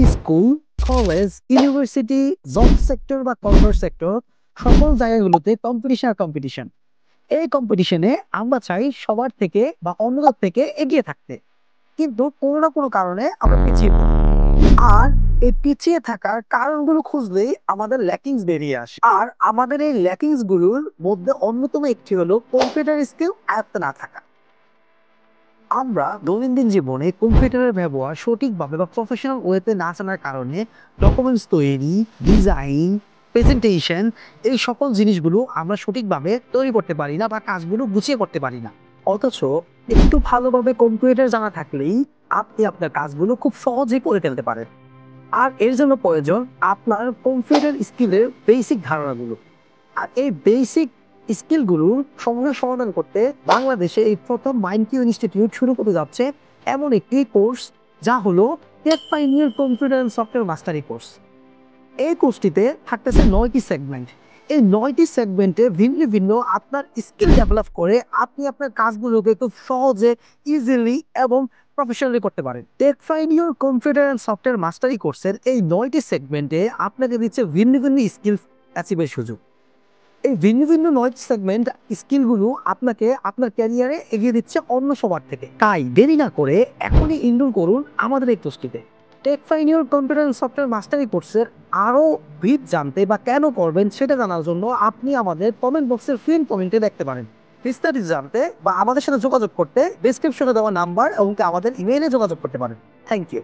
School, college, university, job sector বা corporate sector সকল জায়গাগুলোতে কম্পিটিশন। এই কম্পিটিশনে আমরা চাই সবার থেকে বা অন্যদের থেকে এগিয়ে থাকতে। কিন্তু কোনো না কোনো কারণে আমরা পিছিয়ে পড়ি। আর এই পিছিয়ে থাকার কারণগুলো খুঁজলেই আমাদের ল্যাকিংস বেরিয়ে আসে। আর আমাদের এই ল্যাকিংস গুলোর মধ্যে অন্যতম একটি হলো কম্পিউটার স্কিল আয়ত্ত না থাকা। আমরা দৈনন্দিন জীবনে কম্পিউটারের ব্যবহার সঠিকভাবে বা প্রফেশনাল ওয়েতে না জানার কারণে ডকুমেন্টস তৈরি, ডিজাইন, প্রেজেন্টেশন এই সকল জিনিসগুলো আমরা সঠিকভাবে তৈরি করতে পারি না বা কাজগুলো গুছিয়ে করতে পারি না। অথচ একটু ভালোভাবে কম্পিউটার জানা থাকলেই আপনি আপনার কাজগুলো খুব সহজেই করে ফেলতে পারেন। আর এর জন্য প্রয়োজন আপনার কম্পিউটার স্কিলের বেসিক ধারণাগুলো। আর এই বেসিক স্কিলগুলোর সমস্যার সমাধান করতে বাংলাদেশে এই প্রথম মাইন্ডকিউ ইনস্টিটিউট শুরু করতে যাচ্ছে এমন একটি কোর্স, যা হলো tech pioneer computer and software mastery course. এই কোর্সটিতে থাকতেছে 9টি সেগমেন্ট। এই 9টি সেগমেন্টে ভিন্ন ভিন্ন আপনার স্কিল ডেভেলপ করে আপনি আপনার কাজগুলোকে খুব সহজে, ইজিলি এবং প্রফেশনালি করতে পারেন। টেক ফাইনিয়র কম্পিউটার অ্যান্ড সফটওয়্যার মাস্টারি কোর্সের এই 9টি সেগমেন্টে আপনাকে দিচ্ছে ভিন্ন ভিন্ন স্কিল অ্যাচিভের সুযোগ। এই ভিন্ন ভিন্ন 9টি সেগমেন্ট স্কিলগুলো আপনাকে আপনার ক্যারিয়ারে এগিয়ে দিচ্ছে অন্য সবার থেকে। তাই দেরি না করে এখনই ইনরোল করুন আমাদের এই কোর্সটিতে। টেক ফাইনিয়র কম্পিউটার অ্যান্ড সফটওয়্যার মাস্টারি কোর্সের আরও ভিত জানতে বা কেন করবেন সেটা জানার জন্য আপনি আমাদের কমেন্ট বক্সের ফিন কমেন্টে দেখতে পারেন। বিস্তারিত জানতে বা আমাদের সাথে যোগাযোগ করতে ডেসক্রিপশনে দেওয়া নাম্বার এবং আমাদের ইমেইলে যোগাযোগ করতে পারেন। Thank you.